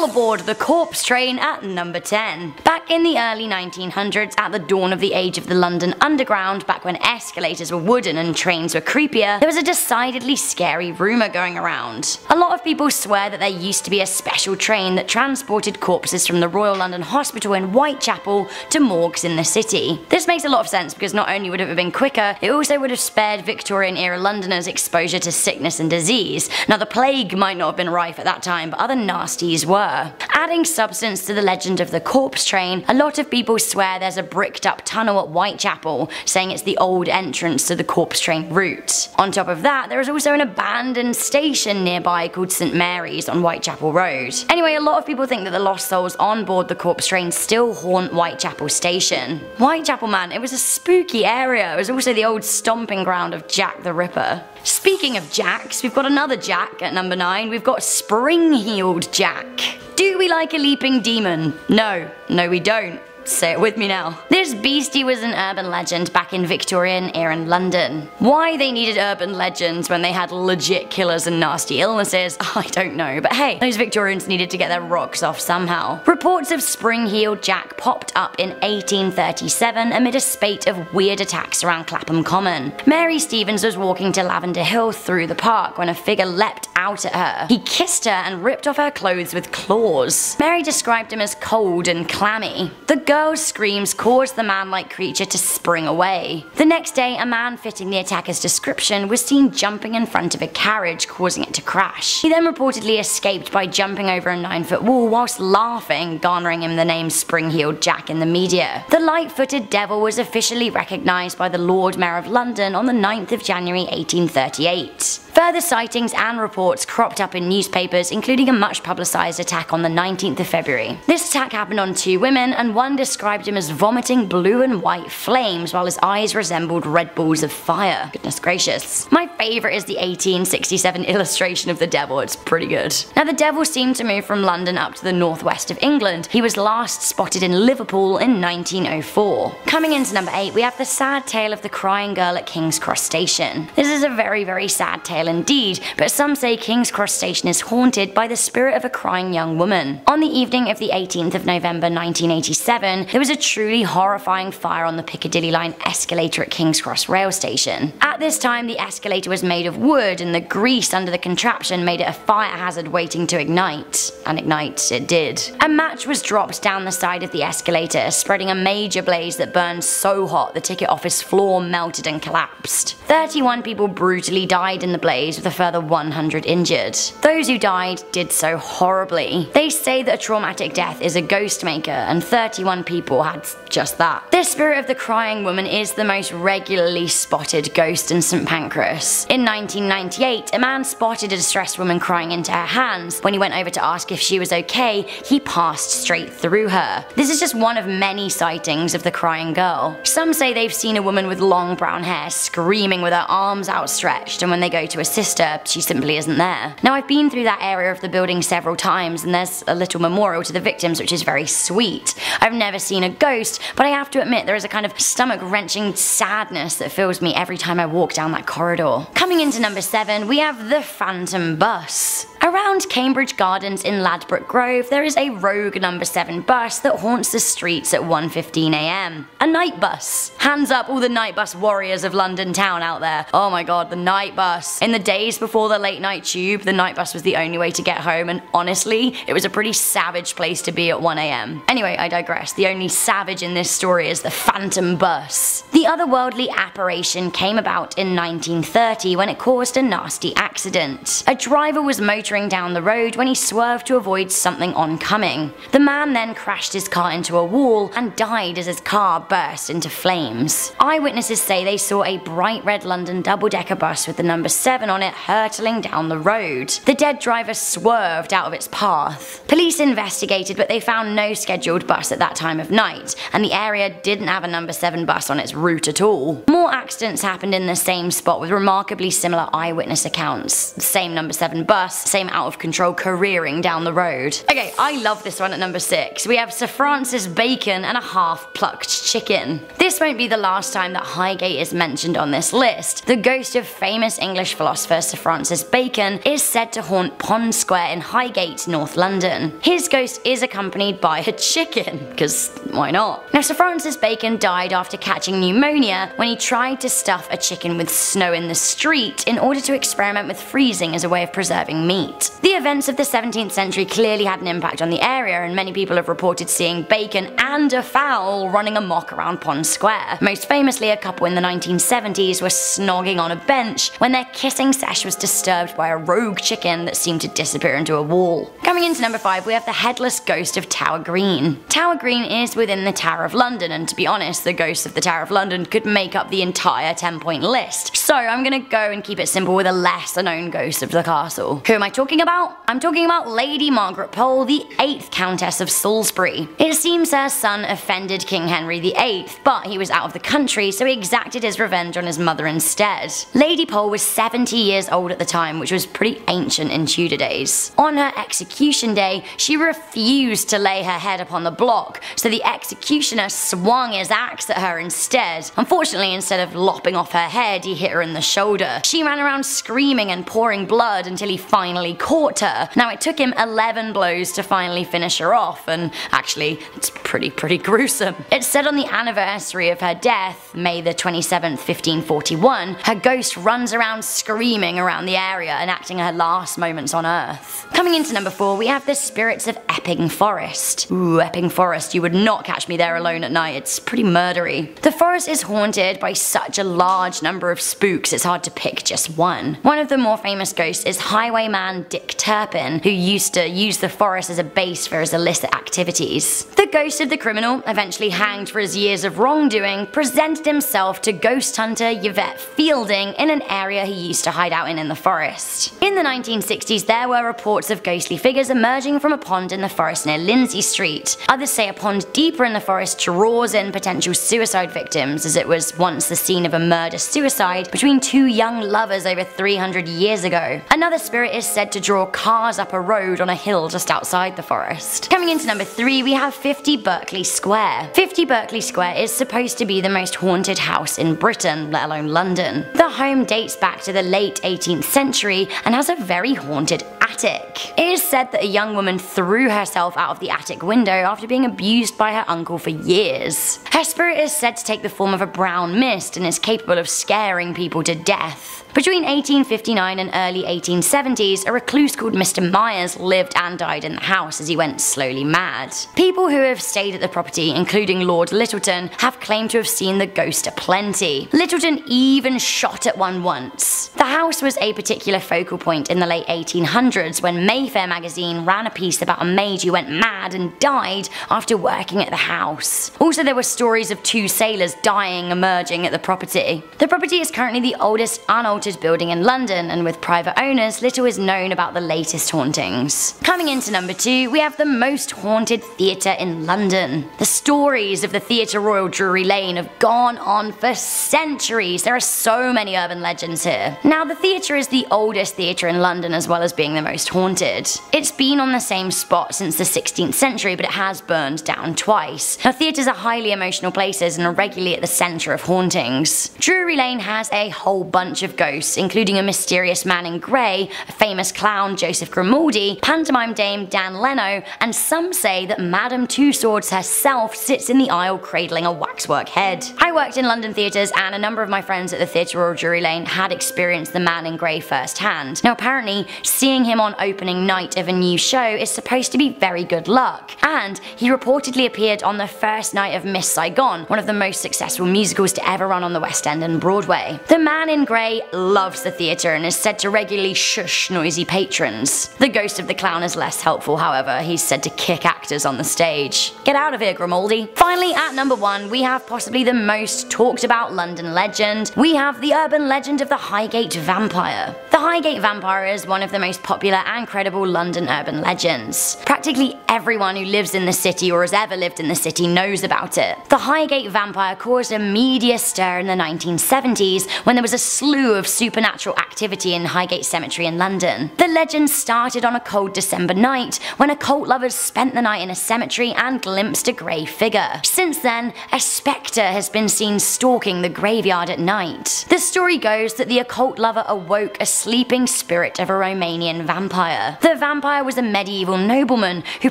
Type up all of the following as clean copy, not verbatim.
All aboard the corpse train at number 10. Back in the early 1900s, at the dawn of the age of the London Underground, back when escalators were wooden and trains were creepier, there was a decidedly scary rumour going around. A lot of people swear that there used to be a special train that transported corpses from the Royal London Hospital in Whitechapel to morgues in the city. This makes a lot of sense because not only would it have been quicker, it also would have spared Victorian-era Londoners exposure to sickness and disease. Now, the plague might not have been rife at that time, but other nasties were. Adding substance to the legend of the corpse train, a lot of people swear there's a bricked up tunnel at Whitechapel, saying it's the old entrance to the corpse train route. On top of that, there is also an abandoned station nearby called St Mary's on Whitechapel Road. Anyway, a lot of people think that the lost souls on board the corpse train still haunt Whitechapel station. Whitechapel, man, it was a spooky area. It was also the old stomping ground of Jack the Ripper. Speaking of Jacks, we've got another Jack at number 9. We've got Spring-Heeled Jack. Do we like a leaping demon? No, we don't. Say it with me now. This beastie was an urban legend back in Victorian-era London. Why they needed urban legends when they had legit killers and nasty illnesses, I don't know, but hey, those Victorians needed to get their rocks off somehow. Reports of Spring-Heeled Jack popped up in 1837 amid a spate of weird attacks around Clapham Common. Mary Stevens was walking to Lavender Hill through the park when a figure leapt out at her. He kissed her and ripped off her clothes with claws. Mary described him as cold and clammy. The girl's screams caused the man-like creature to spring away. The next day, a man fitting the attacker's description was seen jumping in front of a carriage, causing it to crash. He then reportedly escaped by jumping over a 9-foot wall whilst laughing, garnering him the name Spring-Heeled Jack in the media. The light-footed devil was officially recognised by the Lord Mayor of London on the 9th of January 1838. Further sightings and reports cropped up in newspapers, including a much publicised attack on the 19th of February. This attack happened on 2 women, and one described him as vomiting blue and white flames while his eyes resembled red balls of fire. Goodness gracious. My favourite is the 1867 illustration of the devil, it's pretty good. Now, the devil seemed to move from London up to the northwest of England. He was last spotted in Liverpool in 1904. Coming into number 8, we have the sad tale of the crying girl at King's Cross Station. This is a very, very sad tale indeed, but some say King's Cross Station is haunted by the spirit of a crying young woman. On the evening of the 18th of November 1987, there was a truly horrifying fire on the Piccadilly line escalator at King's Cross rail station. At this time, the escalator was made of wood, and the grease under the contraption made it a fire hazard waiting to ignite. And ignite it did. A match was dropped down the side of the escalator, spreading a major blaze that burned so hot the ticket office floor melted and collapsed. 31 people brutally died in the blaze, with a further 100 injured. Those who died did so horribly. They say that a traumatic death is a ghost maker, and 31 people had just that. The spirit of the crying woman is the most regularly spotted ghost in St Pancras. In 1998, a man spotted a distressed woman crying into her hands. When he went over to ask if she was okay, he passed straight through her. This is just one of many sightings of the crying girl. Some say they've seen a woman with long brown hair screaming with her arms outstretched, and when they go to assist her, she simply isn't there. Now, I've been through that area of the building several times, and there's a little memorial to the victims, which is very sweet. I've never seen a ghost, but I have to admit there is a kind of stomach-wrenching sadness that fills me every time I walk down that corridor. Coming into number 7, we have the Phantom Bus. Around Cambridge Gardens in Ladbroke Grove, there is a rogue number 7 bus that haunts the streets at 1:15 AM. A night bus. Hands up all the night bus warriors of London town out there. Oh my god, the night bus. In the days before the late night tube, the night bus was the only way to get home, and honestly, it was a pretty savage place to be at 1 AM. Anyway, I digress. The only savage in this story is the Phantom Bus. The otherworldly apparition came about in 1930 when it caused a nasty accident. A driver was motoring down the road when he swerved to avoid something oncoming. The man then crashed his car into a wall and died as his car burst into flames. Eyewitnesses say they saw a bright red London double-decker bus with the number 7 on it hurtling down the road. The dead driver swerved out of its path. Police investigated, but they found no scheduled bus at that time of night, and and the area didn't have a number 7 bus on its route at all. More accidents happened in the same spot with remarkably similar eyewitness accounts. The same number 7 bus, same out of control careering down the road. Okay, I love this one at number 6. We have Sir Francis Bacon and a half-plucked chicken. This won't be the last time that Highgate is mentioned on this list. The ghost of famous English philosopher Sir Francis Bacon is said to haunt Pond Square in Highgate, North London. His ghost is accompanied by a chicken, because why not? Now, Sir Francis Bacon died after catching pneumonia when he tried to stuff a chicken with snow in the street in order to experiment with freezing as a way of preserving meat. The events of the 17th century clearly had an impact on the area, and many people have reported seeing bacon and a fowl running amok around Pond Square. Most famously, a couple in the 1970s were snogging on a bench when their kissing sesh was disturbed by a rogue chicken that seemed to disappear into a wall. Coming into number 5, we have the headless ghost of Tower Green. Tower Green is within the Tower of London, and to be honest, the ghost of the Tower of London could make up the entire 10-point list. So I'm gonna go and keep it simple with a lesser known ghost of the castle. Who am I talking about? I'm talking about Lady Margaret Pole, the 8th Countess of Salisbury. It seems her son offended King Henry VIII, but he was out of the country, so he exacted his revenge on his mother instead. Lady Pole was 70 years old at the time, which was pretty ancient in Tudor days. On her execution day, she refused to lay her head upon the block, so the executioner swung his axe at her instead. Unfortunately, instead of lopping off her head, he hit her in the shoulder. She ran around screaming and pouring blood until he finally caught her. Now, it took him 11 blows to finally finish her off, and actually, it's pretty gruesome. It's said on the anniversary of her death, May the 27th, 1541, her ghost runs around screaming around the area, enacting her last moments on Earth. Coming into number 4, we have the spirits of Epping Forest. Ooh, Epping Forest, you would not catch me there alone at night, it's pretty murdery. The forest is haunted by such a large number of spooks it's hard to pick just one. One of the more famous ghosts is highwayman Dick Turpin, who used to use the forest as a base for his illicit activities. The ghost of the criminal, eventually hanged for his years of wrongdoing, presented himself to ghost hunter Yvette Fielding in an area he used to hide out in the forest. In the 1960s, there were reports of ghostly figures emerging from a pond in the forest near Lindsay Street. Others say a pond deeper in the forest draws in potential suicide victims, as it was once the scene of a murder-suicide between two young lovers over 300 years ago. Another spirit is said to draw cars up a road on a hill just outside the forest. Coming into number 3, we have 50 Berkeley Square. 50 Berkeley Square is supposed to be the most haunted house in Britain, let alone London. The home dates back to the late 18th century and has a very haunted attic. It is said that a young woman threw herself out of the attic window after being abused by her uncle for years. Her spirit is said to take the form of a brown mist and is capable of scaring people to death. Between 1859 and early 1870s, a recluse called Mr. Myers lived and died in the house as he went slowly mad. People who have stayed at the property, including Lord Lyttelton, have claimed to have seen the ghost aplenty. Lyttelton even shot at one once. The house was a particular focal point in the late 1800s when Mayfair magazine ran a piece about a maid who went mad and died after working at the house. Also, there were stories of 2 sailors dying emerging at the property. The property is currently the oldest unaltered building in London, and with private owners, little is known about the latest hauntings. Coming into number 2, we have the most haunted theatre in London. The stories of the Theatre Royal Drury Lane have gone on for centuries. There are so many urban legends here. Now, the theatre is the oldest theatre in London as well as being the most haunted. It's been on the same spot since the 16th century, but it has burned down twice. Now, theatres are highly emotional places and are regularly at the centre of hauntings. Drury Lane has a whole bunch of ghosts, including a mysterious man in grey, a famous clown Joseph Grimaldi, pantomime dame Dan Leno, and some say that Madame Two Swords herself sits in the aisle cradling a waxwork head. I worked in London theatres, and a number of my friends at the Theatre Royal Drury Lane had experienced the man in grey firsthand. Now, apparently, seeing him on opening night of a new show is supposed to be very good luck, and he reportedly appeared on the first night of Miss Saigon, one of the most successful musicals to ever run on the West End and Broadway. The man in grey loves the theatre and is said to regularly shush noisy patrons. The ghost of the clown is less helpful, however. He's said to kick actors on the stage. Get out of here, Grimaldi. Finally, at number 1, we have possibly the most talked about London legend. We have the urban legend of the Highgate vampire. The Highgate vampire is one of the most popular and credible London urban legends. Practically everyone who lives in the city or has ever lived in the city knows about it. The Highgate vampire caused a media stir in the 1970s when there was a slew of supernatural activity in Highgate Cemetery in London. The legend started on a cold December night when occult lovers spent the night in a cemetery and glimpsed a grey figure. Since then, a spectre has been seen stalking the graveyard at night. The story goes that the occult lover awoke a sleeping spirit of a Romanian vampire. The vampire was a medieval nobleman who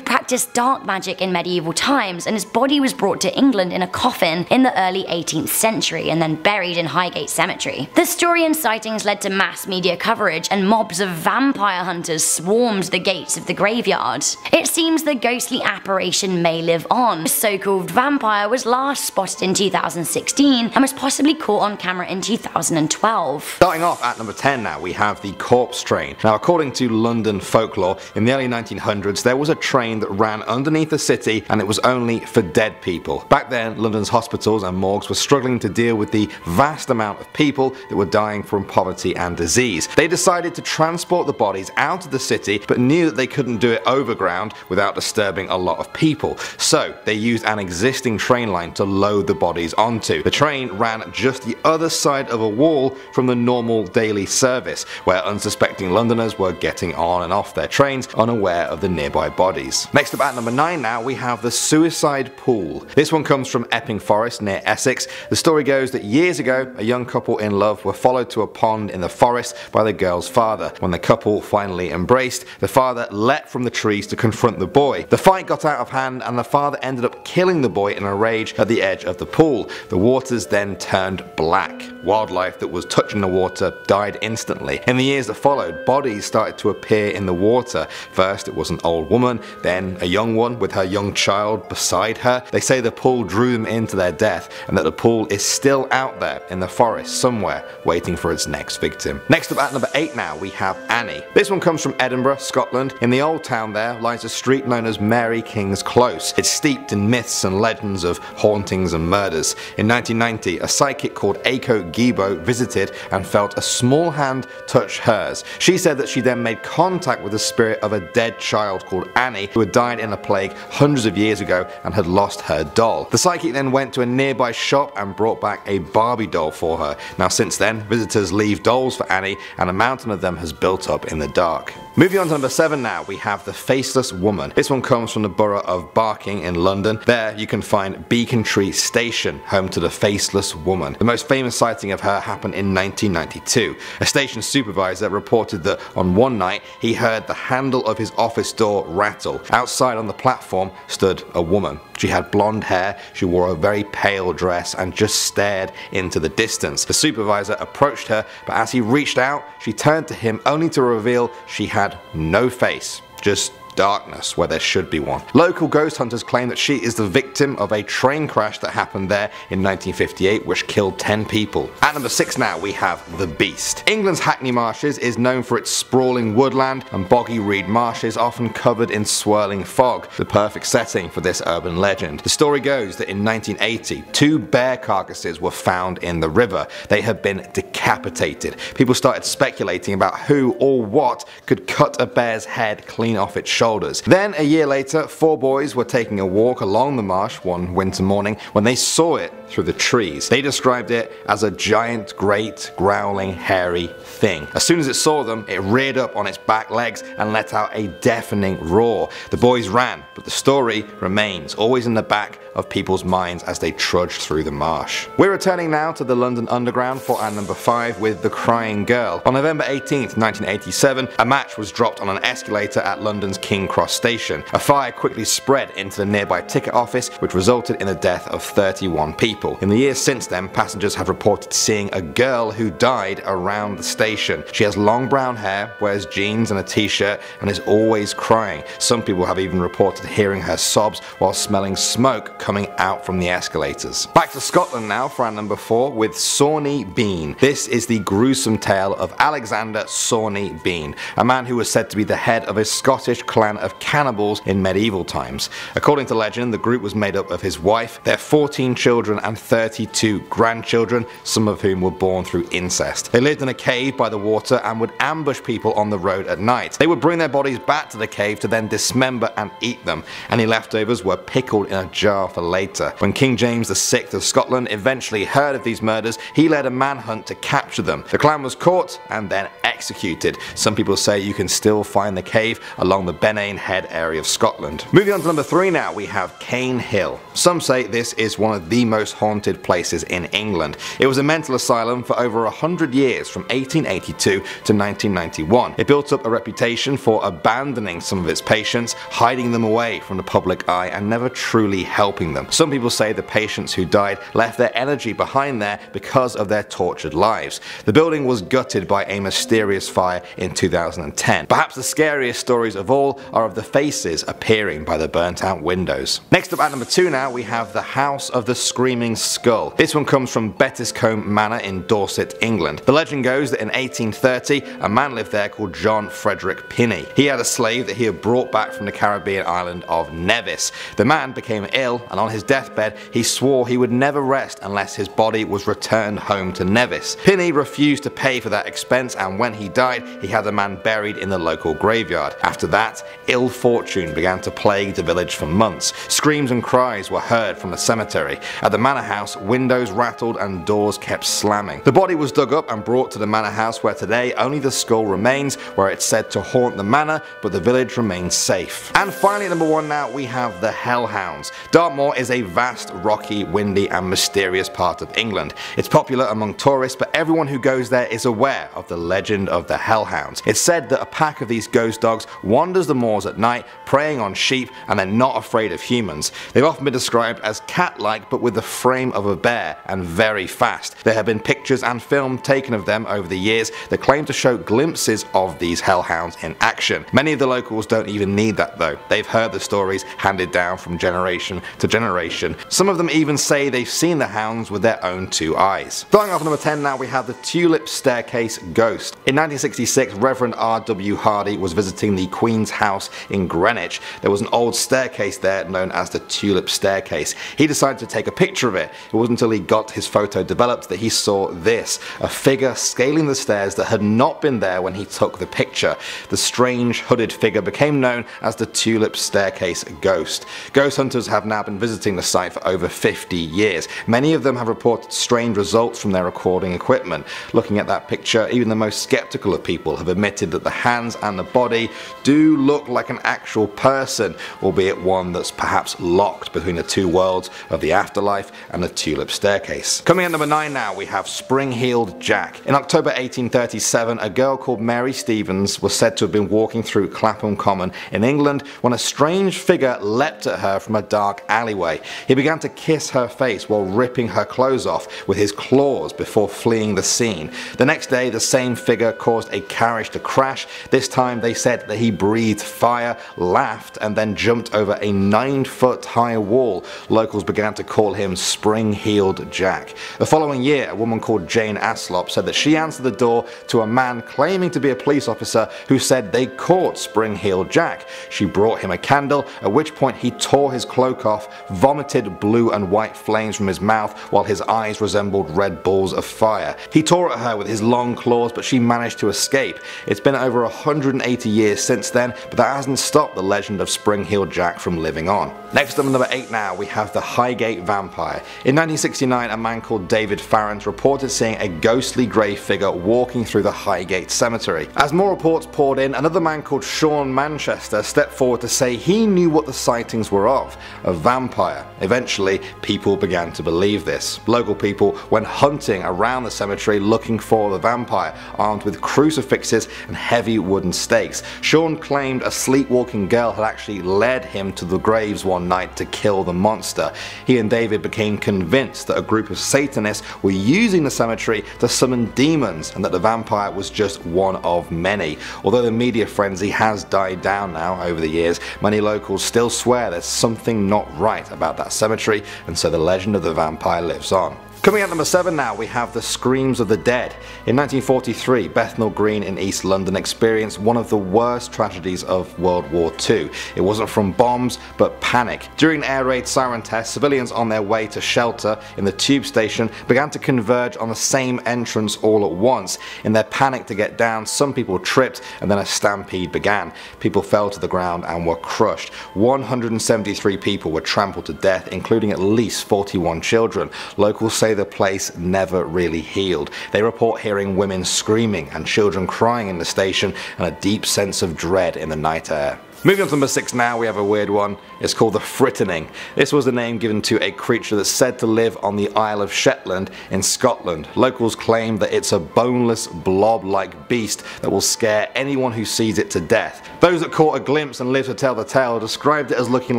practiced dark magic in medieval times, and his body was brought to England in a coffin in the early 18th century and then buried in Highgate Cemetery. The story and sightings led to mass media coverage, and mobs of vampire hunters swarmed the gates of the graveyard. It seems the ghostly apparition may live on. The so-called vampire was last spotted in 2016 and was possibly caught on camera in 2012. Starting off at number 10 now, we have the corpse train. Now, according to London folklore, in the early 1900s there was a train that ran underneath the city, and it was only for dead people. Back then, London's hospitals and morgues were struggling to deal with the vast amount of people that were dying from poverty and disease. They decided to transport the bodies out of the city, but knew that they couldn't do it overground without disturbing a lot of people. So they used an existing train line to load the bodies onto. The train ran just the other side of a wall from the normal daily service, where unsuspecting Londoners were getting on and off their trains unaware of the nearby bodies. Next up at number 9 now, we have the suicide pool. This one comes from Epping Forest near Essex. The story goes that years ago, a young couple in love were followed to a pond in the forest by the girl's father. When the couple finally embraced, the father leapt from the trees to confront the boy. The fight got out of hand, and the father ended up killing the boy in a rage at the edge of the pool. The waters then turned black. Wildlife that was touching the water died instantly. In the years that followed, bodies started to appear in the water. First it was an old woman, then a young one with her young child beside her. They say the pool drew them into their death, and that the pool is still out there in the forest somewhere waiting for its next victim. Next up at number 8 now, we have Annie. This one comes from Edinburgh, Scotland. In the old town there lies a street known as Mary King's Close. It's steeped in myths and legends of hauntings and murders. In 1990, a psychic called Aiko Gibo visited and felt a small hand touch hers. She said that she then made contact with the spirit of a dead child called Annie, who had died in a plague hundreds of years ago and had lost her doll. The psychic then went to a nearby shop and brought back a Barbie doll for her. Now since then, visitors leave dolls for Annie, and a mountain of them has built up in the dark. Moving on to number 7 now, we have the Faceless Woman. This one comes from the borough of Barking in London. There you can find Beacon Tree Station, home to the Faceless Woman. The most famous sighting of her happened in 1992. A station supervisor reported that on one night he heard the handle of his office door rattle. Outside on the platform stood a woman. She had blonde hair, she wore a very pale dress and just stared into the distance. The supervisor approached her, but as he reached out, she turned to him only to reveal she had no face, just darkness where there should be one. Local ghost hunters claim that she is the victim of a train crash that happened there in 1958, which killed 10 people. At number 6 now, we have the Beast. England's Hackney Marshes is known for its sprawling woodland and boggy reed marshes often covered in swirling fog, the perfect setting for this urban legend. The story goes that in 1980, 2 bear carcasses were found in the river. They had been decapitated. People started speculating about who or what could cut a bear's head clean off its shoulders. Then a year later, 4 boys were taking a walk along the marsh one winter morning when they saw it through the trees. They described it as a giant, great, growling, hairy thing. As soon as it saw them, it reared up on its back legs and let out a deafening roar. The boys ran, but the story remains always in the back of people's minds as they trudge through the marsh. We're returning now to the London Underground for our number 5 with The Crying Girl. On November 18th, 1987, a match was dropped on an escalator at London's King Cross station. A fire quickly spread into the nearby ticket office, which resulted in the death of 31 people. In the years since then, passengers have reported seeing a girl who died around the station. She has long brown hair, wears jeans and a t-shirt, and is always crying. Some people have even reported hearing her sobs while smelling smoke coming out from the escalators. Back to Scotland now for our number 4 with Sawney Bean. This is the gruesome tale of Alexander Sawney Bean, a man who was said to be the head of a Scottish clan clan of cannibals in medieval times. According to legend, the group was made up of his wife, their 14 children and 32 grandchildren, some of whom were born through incest. They lived in a cave by the water and would ambush people on the road at night. They would bring their bodies back to the cave to then dismember and eat them. Any leftovers were pickled in a jar for later. When King James VI of Scotland eventually heard of these murders, he led a manhunt to capture them. The clan was caught and then executed. Some people say you can still find the cave along the Benane Head area of Scotland. Moving on to number 3 now, we have Cane Hill. Some say this is one of the most haunted places in England. It was a mental asylum for over 100 years from 1882 to 1991. It built up a reputation for abandoning some of its patients, hiding them away from the public eye and never truly helping them. Some people say the patients who died left their energy behind there because of their tortured lives. The building was gutted by a mysterious fire in 2010. Perhaps the scariest stories of all are of the faces appearing by the burnt out windows. Next up at number 2 now, we have the House of the Screaming Skull. This one comes from Bettiscombe Manor in Dorset, England. The legend goes that in 1830 a man lived there called John Frederick Pinney. He had a slave that he had brought back from the Caribbean island of Nevis. The man became ill, and on his deathbed he swore he would never rest unless his body was returned home to Nevis. Pinney refused to pay for that expense, and when he died he had the man buried in the local graveyard. After that, ill fortune began to plague the village for months. Screams and cries were heard from the cemetery. At the manor house, windows rattled and doors kept slamming. The body was dug up and brought to the manor house, where today only the skull remains, where it's said to haunt the manor, but the village remains safe. And finally at number 1 now, we have the Hellhounds. Dartmoor is a vast, rocky, windy and mysterious part of England. It's popular among tourists, but everyone who goes there is aware of the legend of the Hellhounds. It's said that a pack of these ghost dogs wanders the moors at night, preying on sheep, and they're not afraid of humans. They've often been described as cat-like, but with the frame of a bear, and very fast. There have been pictures and film taken of them over the years that claim to show glimpses of these hellhounds in action. Many of the locals don't even need that though. They've heard the stories handed down from generation to generation. Some of them even say they've seen the hounds with their own 2 eyes. Starting off at number 10 now, we have the Tulip Staircase Ghost. In 1966, Reverend R.W. Hardy was visiting the Queen's House in Greenwich. There was an old staircase there known as the Tulip Staircase. He decided to take a picture of it. It wasn't until he got his photo developed that he saw this, a figure scaling the stairs that had not been there when he took the picture. The strange hooded figure became known as the Tulip Staircase Ghost. Ghost hunters have now been visiting the site for over 50 years. Many of them have reported strange results from their recording equipment. Looking at that picture, even the most skeptical of people have admitted that the hands and the body do look like an actual person, albeit one that's perhaps locked between the 2 worlds of the afterlife and the Tulip Staircase. Coming at number 9 now, we have Spring-Heeled Jack. In October 1837, a girl called Mary Stevens was said to have been walking through Clapham Common in England when a strange figure leapt at her from a dark alleyway. He began to kiss her face while ripping her clothes off with his claws before fleeing the scene. The next day, the same figure caused a carriage to crash. This time they said that he breathed fire, laughed, and then jumped over a 9-foot high wall. Locals began to call him Spring-Heeled Jack. The following year, a woman called Jane Aslop said that she answered the door to a man claiming to be a police officer who said they caught Spring-Heeled Jack. She brought him a candle, at which point he tore his cloak off, vomited blue and white flames from his mouth while his eyes resembled red balls of fire. He tore at her with his long claws, but she managed to escape. It's been over 180 years since then, but that hasn't stopped the legend of Spring-Heeled Jack from living on. Next up at number 8 now, we have the Highgate Vampire. In 1969, a man called David Farrant reported seeing a ghostly grey figure walking through the Highgate Cemetery. As more reports poured in, another man called Sean Manchester stepped forward to say he knew what the sightings were of, a vampire. Eventually, people began to believe this. Local people went hunting around the cemetery looking for the vampire, armed with crucifixes and heavy wooden stakes. Sean claimed a sleepwalking girl had actually led him to the graves one night to kill the monster. He and David became convinced that a group of Satanists were using the cemetery to summon demons and that the vampire was just one of many. Although the media frenzy has died down now over the years, many locals still swear there's something not right about that cemetery, and so the legend of the vampire lives on. Coming at number 7 now, we have the screams of the dead. In 1943, Bethnal Green in East London experienced one of the worst tragedies of World War II. It wasn't from bombs, but panic. During air raid siren tests, civilians on their way to shelter in the tube station began to converge on the same entrance all at once. In their panic to get down, some people tripped and then a stampede began. People fell to the ground and were crushed. 173 people were trampled to death, including at least 41 children. Locals say the place never really healed. They report hearing women screaming and children crying in the station and a deep sense of dread in the night air. Moving on to number 6 now, we have a weird one. It's called the Frittening. This was the name given to a creature that's said to live on the Isle of Shetland in Scotland. Locals claim that it's a boneless, blob-like beast that will scare anyone who sees it to death. Those that caught a glimpse and lived to tell the tale described it as looking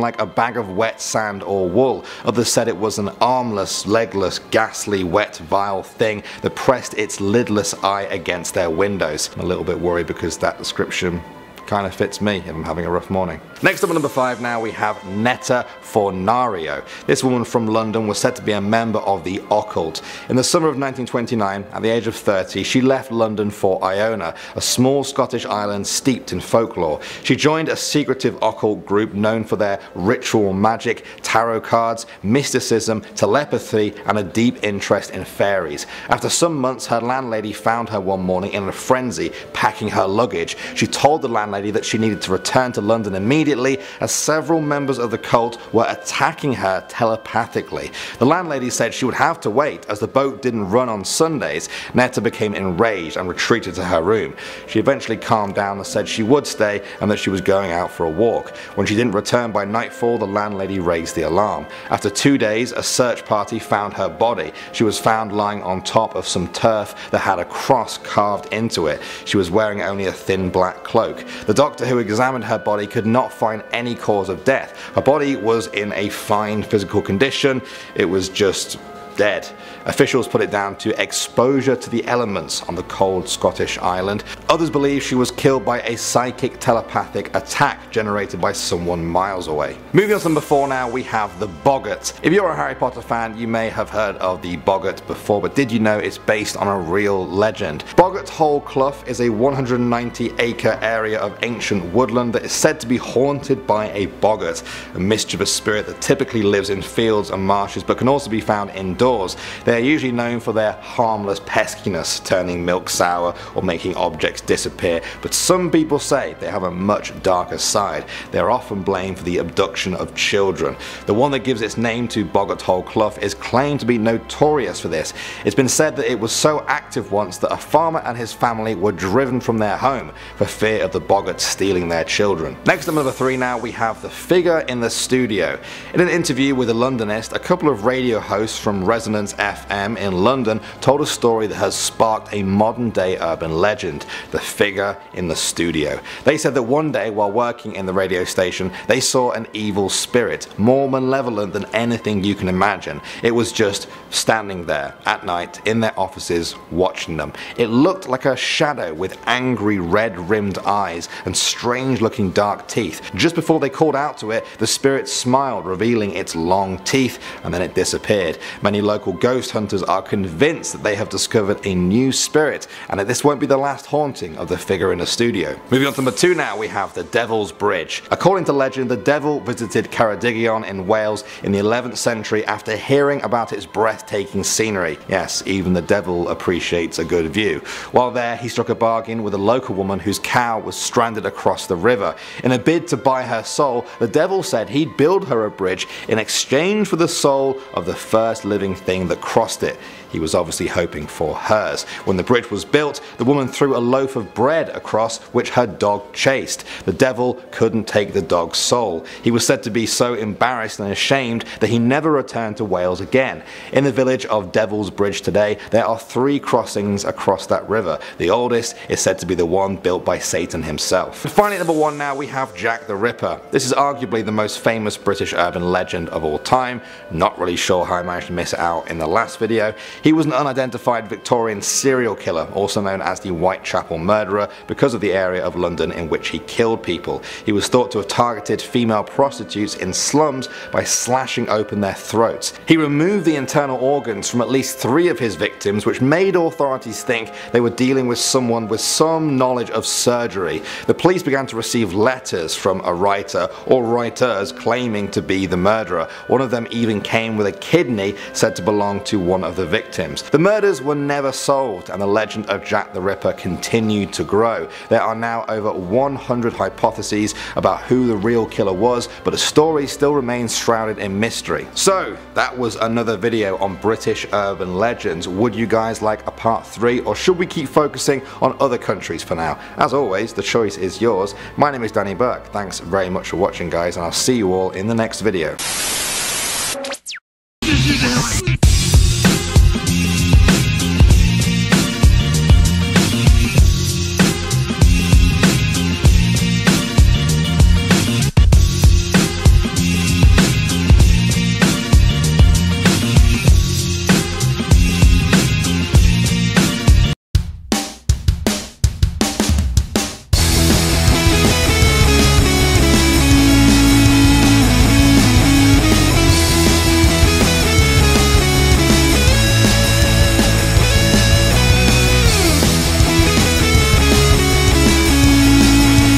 like a bag of wet sand or wool. Others said it was an armless, legless, ghastly, wet, vile thing that pressed its lidless eye against their windows. I'm a little bit worried because that description kind of fits me if I'm having a rough morning. Next up at number 5 now, we have Netta Fornario. This woman from London was said to be a member of the occult. In the summer of 1929, at the age of 30, she left London for Iona, a small Scottish island steeped in folklore. She joined a secretive occult group known for their ritual magic, tarot cards, mysticism, telepathy, and a deep interest in fairies. After some months, her landlady found her one morning in a frenzy, packing her luggage. She told the landlady that she needed to return to London immediately, as several members of the cult were attacking her telepathically. The landlady said she would have to wait as the boat didn't run on Sundays. Netta became enraged and retreated to her room. She eventually calmed down and said she would stay and that she was going out for a walk. When she didn't return by nightfall, the landlady raised the alarm. After 2 days, a search party found her body. She was found lying on top of some turf that had a cross carved into it. She was wearing only a thin black cloak. The doctor who examined her body could not find any cause of death. Her body was in a fine physical condition. It was just dead. Officials put it down to exposure to the elements on the cold Scottish island. Others believe she was killed by a psychic telepathic attack generated by someone miles away. Moving on to number 4 now, we have the Boggart. If you're a Harry Potter fan, you may have heard of the Boggart before, but did you know it's based on a real legend? Boggart Hole Clough is a 190-acre area of ancient woodland that is said to be haunted by a boggart, a mischievous spirit that typically lives in fields and marshes but can also be found indoors. They are usually known for their harmless peskiness, turning milk sour or making objects disappear, but some people say they have a much darker side. They are often blamed for the abduction of children. The one that gives its name to Boggart Hole Clough is claimed to be notorious for this. It's been said that it was so active once that a farmer and his family were driven from their home for fear of the boggart stealing their children. Next at number 3 now, we have the figure in the studio. In an interview with a Londonist, a couple of radio hosts from Resonance FM in London told a story that has sparked a modern day urban legend, the figure in the studio. They said that one day while working in the radio station, they saw an evil spirit, more malevolent than anything you can imagine. It was just standing there at night in their offices watching them. It looked like a shadow with angry red rimmed eyes and strange looking dark teeth. Just before they called out to it, the spirit smiled, revealing its long teeth, and then it disappeared. Many local ghost hunters are convinced that they have discovered a new spirit and that this won't be the last haunting of the figure in the studio. Moving on to number 2 now, we have the Devil's Bridge. According to legend, the devil visited Ceredigion in Wales in the 11th century after hearing about its breathtaking scenery. Yes, even the devil appreciates a good view. While there, he struck a bargain with a local woman whose cow was stranded across the river. In a bid to buy her soul, the devil said he'd build her a bridge in exchange for the soul of the first living thing that crossed it. He was obviously hoping for hers. When the bridge was built, the woman threw a loaf of bread across which her dog chased. The devil couldn't take the dog's soul. He was said to be so embarrassed and ashamed that he never returned to Wales again. In the village of Devil's Bridge today, there are 3 crossings across that river. The oldest is said to be the one built by Satan himself. And finally, at number 1 now, we have Jack the Ripper. This is arguably the most famous British urban legend of all time. Not really sure how I managed to miss it out in the last video. He was an unidentified Victorian serial killer, also known as the Whitechapel murderer, because of the area of London in which he killed people. He was thought to have targeted female prostitutes in slums by slashing open their throats. He removed the internal organs from at least 3 of his victims, which made authorities think they were dealing with someone with some knowledge of surgery. The police began to receive letters from a writer or writers claiming to be the murderer. One of them even came with a kidney said to belong to one of the victims. The murders were never solved, and the legend of Jack the Ripper continued to grow. There are now over 100 hypotheses about who the real killer was, but the story still remains shrouded in mystery. So that was another video on British urban legends. Would you guys like a part 3, or should we keep focusing on other countries for now? As always, the choice is yours. My name is Danny Burke. Thanks very much for watching, guys, and I'll see you all in the next video.